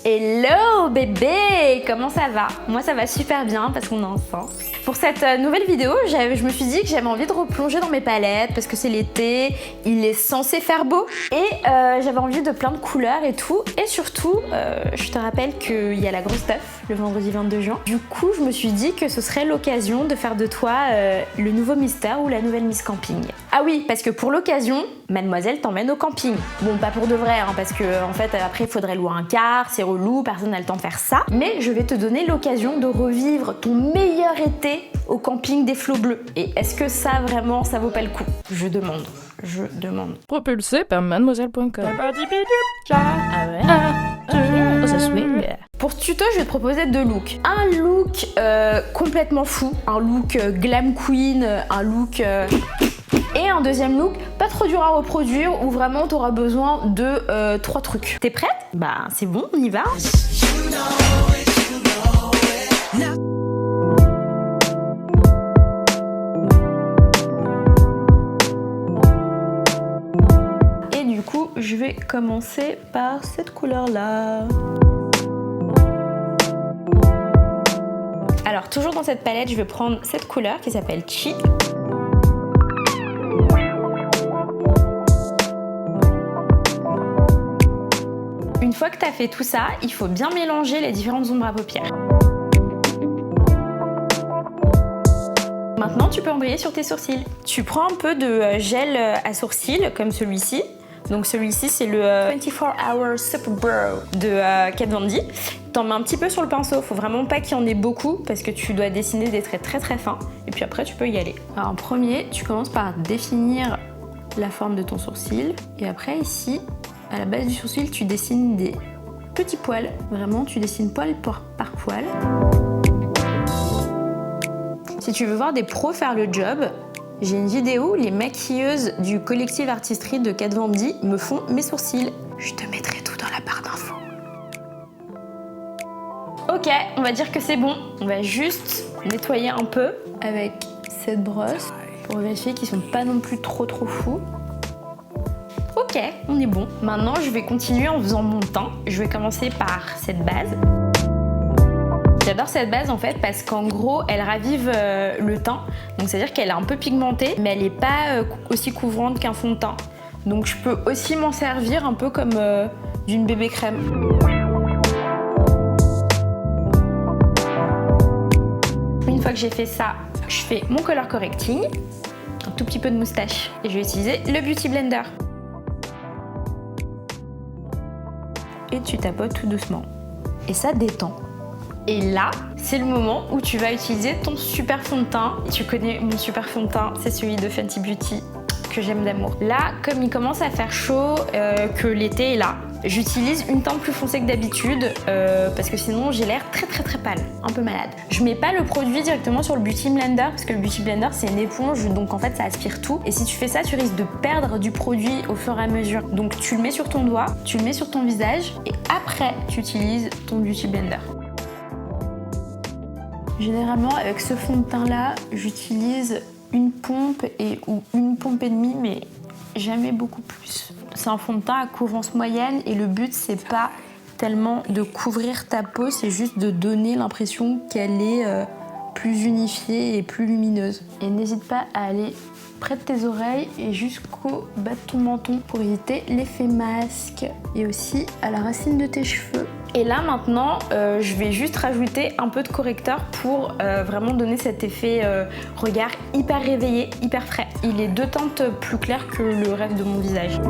Hello bébé, comment ça va? Moi ça va super bien parce qu'on est ensemble. Pour cette nouvelle vidéo, je me suis dit que j'avais envie de replonger dans mes palettes parce que c'est l'été, il est censé faire beau et j'avais envie de plein de couleurs et tout. Et surtout, je te rappelle qu'il y a la grosse teuf le vendredi 22 juin. Du coup, je me suis dit que ce serait l'occasion de faire de toi le nouveau Mister ou la nouvelle Miss Camping. Ah oui, parce que pour l'occasion, mademoiselle t'emmène au camping. Bon, pas pour de vrai, hein, parce que en fait après il faudrait louer un car, c'est relou, personne n'a le temps de faire ça. Mais je vais te donner l'occasion de revivre ton meilleur été au camping des Flots Bleus. Et est-ce que ça vraiment, ça vaut pas le coup? Je demande. Propulsé par mademoiselle.com. Ah ouais? Ça swing. Pour ce tuto, je vais te proposer deux looks. Un look complètement fou, un look glam queen, un look... Et un deuxième look, pas trop dur à reproduire, où vraiment tu auras besoin de 3 trucs. T'es prête? Bah c'est bon, on y va. Et du coup, je vais commencer par cette couleur-là. Alors toujours dans cette palette, je vais prendre cette couleur qui s'appelle Chi. Une fois que tu as fait tout ça, il faut bien mélanger les différentes ombres à paupières. Maintenant, tu peux embrayer sur tes sourcils. Tu prends un peu de gel à sourcils, comme celui-ci. Donc celui-ci, c'est le 24 Hour Super Brow de Kat Von D. T'en mets un petit peu sur le pinceau, faut vraiment pas qu'il y en ait beaucoup parce que tu dois dessiner des traits très très fins. Et puis après, tu peux y aller. Alors en premier, tu commences par définir la forme de ton sourcil. Et après, ici, à la base du sourcil, tu dessines des petits poils. Vraiment, tu dessines poil par poil. Si tu veux voir des pros faire le job, j'ai une vidéo où les maquilleuses du collectif Artistry de Kat Von D me font mes sourcils. Je te mettrai tout dans la barre d'infos. Ok, on va dire que c'est bon. On va juste nettoyer un peu avec cette brosse pour vérifier qu'ils sont pas non plus trop fous. Ok, on est bon. Maintenant, je vais continuer en faisant mon teint. Je vais commencer par cette base. J'adore cette base en fait parce qu'en gros, elle ravive le teint. Donc c'est-à-dire qu'elle est un peu pigmentée, mais elle n'est pas aussi couvrante qu'un fond de teint. Donc je peux aussi m'en servir un peu comme d'une bébé crème. Une fois que j'ai fait ça, je fais mon color correcting, un tout petit peu de moustache. Et je vais utiliser le Beauty Blender. Et tu tapotes tout doucement. Et ça détend. Et là, c'est le moment où tu vas utiliser ton super fond de teint. Tu connais mon super fond de teint, c'est celui de Fenty Beauty que j'aime d'amour. Là, comme il commence à faire chaud, que l'été est là, j'utilise une teinte plus foncée que d'habitude parce que sinon j'ai l'air très pâle, un peu malade. Je mets pas le produit directement sur le Beauty Blender parce que le Beauty Blender c'est une éponge, donc en fait ça aspire tout. Et si tu fais ça, tu risques de perdre du produit au fur et à mesure. Donc tu le mets sur ton doigt, tu le mets sur ton visage et après tu utilises ton Beauty Blender. Généralement avec ce fond de teint là, j'utilise une pompe ou une pompe et demie, mais jamais beaucoup plus. C'est un fond de teint à couvrance moyenne et le but c'est pas tellement de couvrir ta peau, c'est juste de donner l'impression qu'elle est plus unifiée et plus lumineuse. Et n'hésite pas à aller près de tes oreilles et jusqu'au bas de ton menton pour éviter l'effet masque et aussi à la racine de tes cheveux. Et là maintenant, je vais juste rajouter un peu de correcteur pour vraiment donner cet effet regard hyper réveillé, hyper frais. Il est 2 teintes plus claires que le reste de mon visage.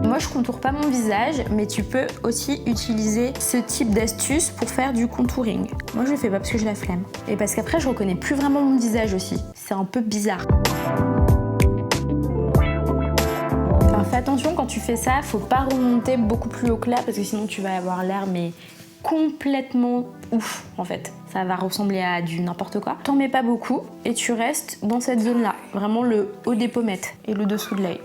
Moi je contourne pas mon visage, mais tu peux aussi utiliser ce type d'astuce pour faire du contouring. Moi je le fais pas parce que j'ai la flemme. Et parce qu'après je reconnais plus vraiment mon visage aussi. C'est un peu bizarre. Alors fais attention quand tu fais ça, faut pas remonter beaucoup plus haut que là parce que sinon tu vas avoir l'air mais complètement ouf en fait. Ça va ressembler à du n'importe quoi. T'en mets pas beaucoup et tu restes dans cette zone là, vraiment le haut des pommettes et le dessous de l'œil.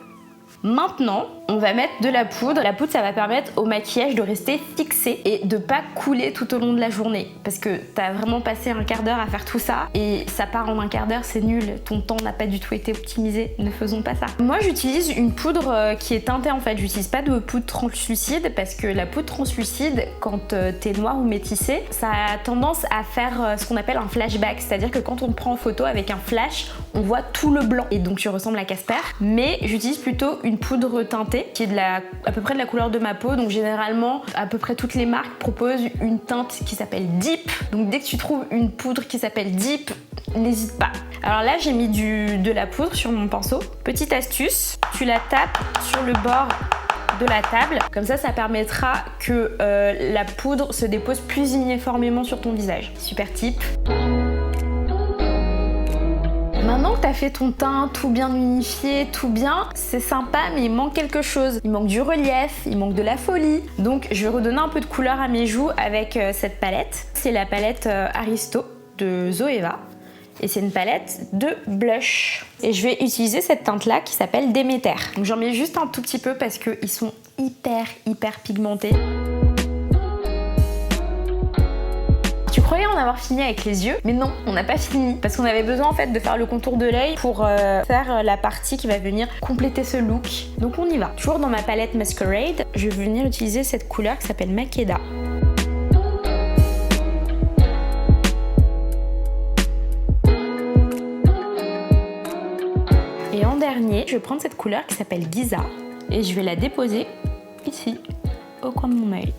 Maintenant, On va mettre de la poudre. La poudre, ça va permettre au maquillage de rester fixé et de pas couler tout au long de la journée. Parce que t'as vraiment passé un quart d'heure à faire tout ça et ça part en un quart d'heure, c'est nul. Ton temps n'a pas du tout été optimisé. Ne faisons pas ça. Moi, j'utilise une poudre qui est teintée en fait. J'utilise pas de poudre translucide parce que la poudre translucide, quand t'es noir ou métissé, ça a tendance à faire ce qu'on appelle un flashback. C'est-à-dire que quand on te prend en photo avec un flash, on voit tout le blanc et donc tu ressembles à Casper. Mais j'utilise plutôt une poudre teintée qui est à peu près de la couleur de ma peau. Donc généralement, à peu près toutes les marques proposent une teinte qui s'appelle Deep. Donc dès que tu trouves une poudre qui s'appelle Deep, n'hésite pas. Alors là, j'ai mis de la poudre sur mon pinceau. Petite astuce, tu la tapes sur le bord de la table. Comme ça, ça permettra que la poudre se dépose plus uniformément sur ton visage. Super tip. Maintenant que tu as fait ton teint tout bien unifié, tout bien, c'est sympa mais il manque quelque chose. Il manque du relief, il manque de la folie. Donc je vais redonner un peu de couleur à mes joues avec cette palette. C'est la palette Aristo de Zoeva. Et c'est une palette de blush. Et je vais utiliser cette teinte-là qui s'appelle Demeter. Donc j'en mets juste un tout petit peu parce qu'ils sont hyper pigmentés. Tu croyais en avoir fini avec les yeux, mais non, on n'a pas fini. Parce qu'on avait besoin en fait de faire le contour de l'œil pour faire la partie qui va venir compléter ce look. Donc on y va. Toujours dans ma palette Masquerade, je vais venir utiliser cette couleur qui s'appelle Makeda. Et en dernier, je vais prendre cette couleur qui s'appelle Giza et je vais la déposer ici, au coin de mon œil.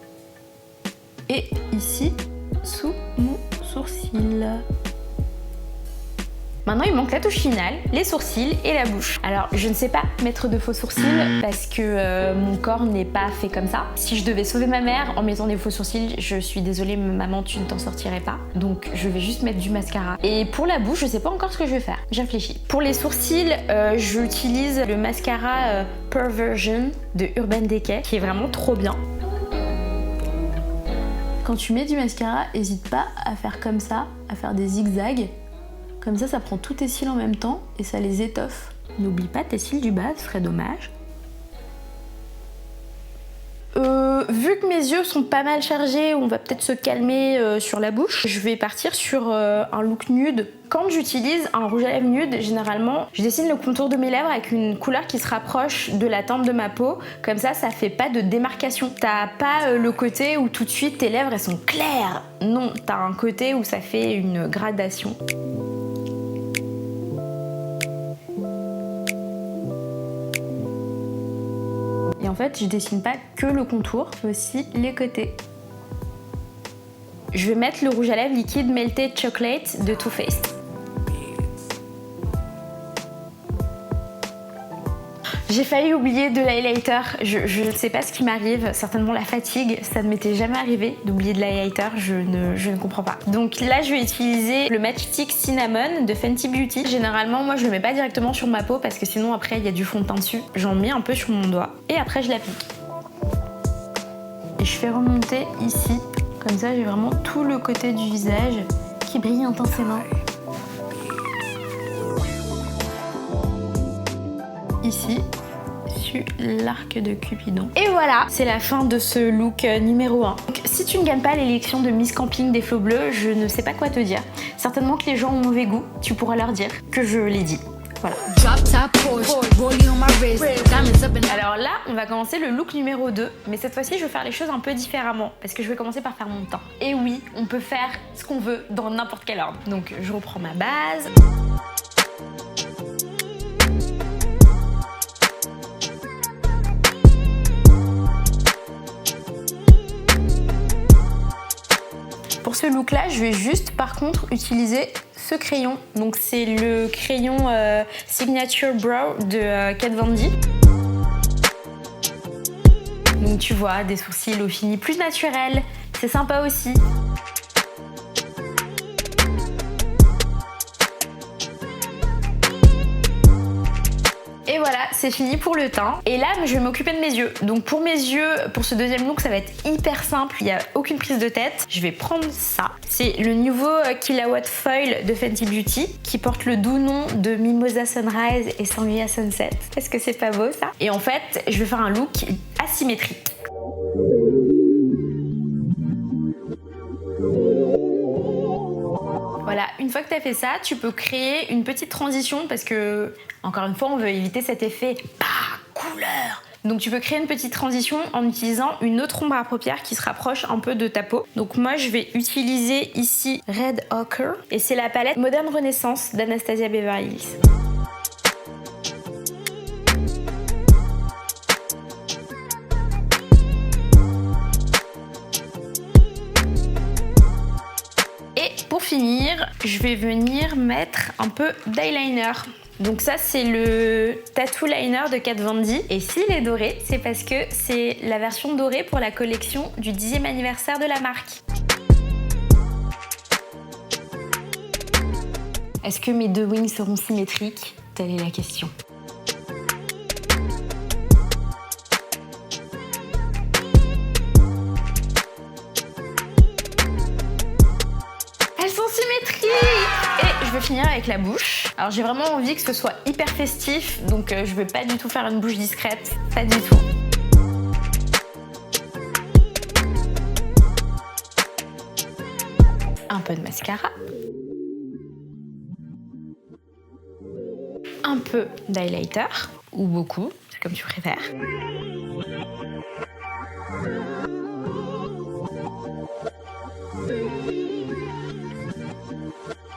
Et ici, sous mon sourcil. Maintenant, il manque la touche finale, les sourcils et la bouche. Alors, je ne sais pas mettre de faux sourcils parce que mon corps n'est pas fait comme ça. Si je devais sauver ma mère en mettant des faux sourcils, je suis désolée, maman, tu ne t'en sortirais pas. Donc, je vais juste mettre du mascara. Et pour la bouche, je sais pas encore ce que je vais faire. J'ai réfléchi. Pour les sourcils, j'utilise le mascara Perversion de Urban Decay, qui est vraiment trop bien. Quand tu mets du mascara, n'hésite pas à faire comme ça, à faire des zigzags. Comme ça, ça prend tous tes cils en même temps et ça les étoffe. N'oublie pas tes cils du bas, ce serait dommage. Vu que mes yeux sont pas mal chargés, on va peut-être se calmer sur la bouche. Je vais partir sur un look nude. Quand j'utilise un rouge à lèvres nude, généralement, je dessine le contour de mes lèvres avec une couleur qui se rapproche de la teinte de ma peau. Comme ça fait pas de démarcation. T'as pas le côté où tout de suite tes lèvres elles sont claires. Non, t'as un côté où ça fait une gradation. Et en fait, je dessine pas que le contour, mais aussi les côtés. Je vais mettre le rouge à lèvres liquide Melted Chocolate de Too Faced. J'ai failli oublier de l'highlighter, je ne sais pas ce qui m'arrive, certainement la fatigue, ça ne m'était jamais arrivé d'oublier de l'highlighter, je ne comprends pas. Donc là je vais utiliser le Matchstick Cinnamon de Fenty Beauty. Généralement moi je le mets pas directement sur ma peau parce que sinon après il y a du fond de teint dessus. J'en mets un peu sur mon doigt et après je l'applique. Et je fais remonter ici, comme ça j'ai vraiment tout le côté du visage qui brille intensément. Ici, sur l'arc de Cupidon. Et voilà, c'est la fin de ce look numéro 1. Donc, si tu ne gagnes pas l'élection de Miss Camping des flots bleus, je ne sais pas quoi te dire. Certainement que les gens ont mauvais goût, tu pourras leur dire que je l'ai dit. Voilà. Alors là, on va commencer le look numéro 2, mais cette fois-ci, je vais faire les choses un peu différemment, parce que je vais commencer par faire mon teint. Et oui, on peut faire ce qu'on veut dans n'importe quel ordre. Donc, je reprends ma base. Pour ce look là, je vais juste par contre utiliser ce crayon. Donc c'est le crayon Signature Brow de Kat Von D. Donc tu vois, des sourcils au fini plus naturels, c'est sympa aussi. Et voilà. Voilà, c'est fini pour le teint. Et là, je vais m'occuper de mes yeux. Donc pour mes yeux, pour ce deuxième look, ça va être hyper simple. Il n'y a aucune prise de tête. Je vais prendre ça. C'est le nouveau Killawatt Foil de Fenty Beauty qui porte le doux nom de Mimosa Sunrise et Sangria Sunset. Est-ce que c'est pas beau ça? Et en fait, je vais faire un look asymétrique. Voilà, une fois que tu as fait ça, tu peux créer une petite transition parce que, encore une fois, on veut éviter cet effet couleur. Donc tu peux créer une petite transition en utilisant une autre ombre à paupières qui se rapproche un peu de ta peau. Donc moi, je vais utiliser ici Red Ochre et c'est la palette Moderne Renaissance d'Anastasia Beverly Hills. Pour finir, je vais venir mettre un peu d'eyeliner. Donc ça, c'est le Tattoo Liner de Kat Von D. Et s'il est doré, c'est parce que c'est la version dorée pour la collection du 10e anniversaire de la marque. Est-ce que mes deux wings seront symétriques? Telle est la question. Elles sont symétriques! Et je vais finir avec la bouche. Alors j'ai vraiment envie que ce soit hyper festif, donc je vais pas du tout faire une bouche discrète, pas du tout. Un peu de mascara. Un peu d'highlighter, ou beaucoup, c'est comme tu préfères.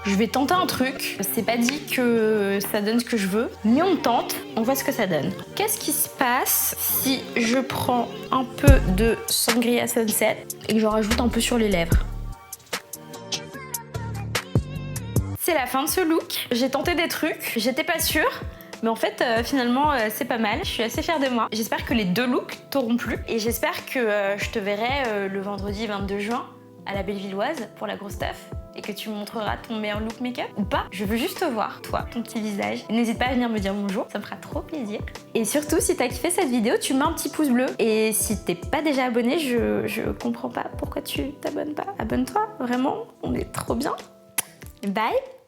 Je vais tenter un truc, c'est pas dit que ça donne ce que je veux, mais on tente, on voit ce que ça donne. Qu'est-ce qui se passe si je prends un peu de Sangria Sunset et que j'en rajoute un peu sur les lèvres? C'est la fin de ce look. J'ai tenté des trucs, j'étais pas sûre. Mais en fait, finalement, c'est pas mal. Je suis assez fière de moi. J'espère que les deux looks t'auront plu. Et j'espère que je te verrai le vendredi 22 juin à la Bellevilloise pour la grosse teuf. Et que tu me montreras ton meilleur look make-up ou pas. Je veux juste te voir, toi, ton petit visage. N'hésite pas à venir me dire bonjour, ça me fera trop plaisir. Et surtout, si t'as kiffé cette vidéo, tu mets un petit pouce bleu. Et si t'es pas déjà abonné, je comprends pas pourquoi tu t'abonnes pas. Abonne-toi, vraiment, on est trop bien. Bye!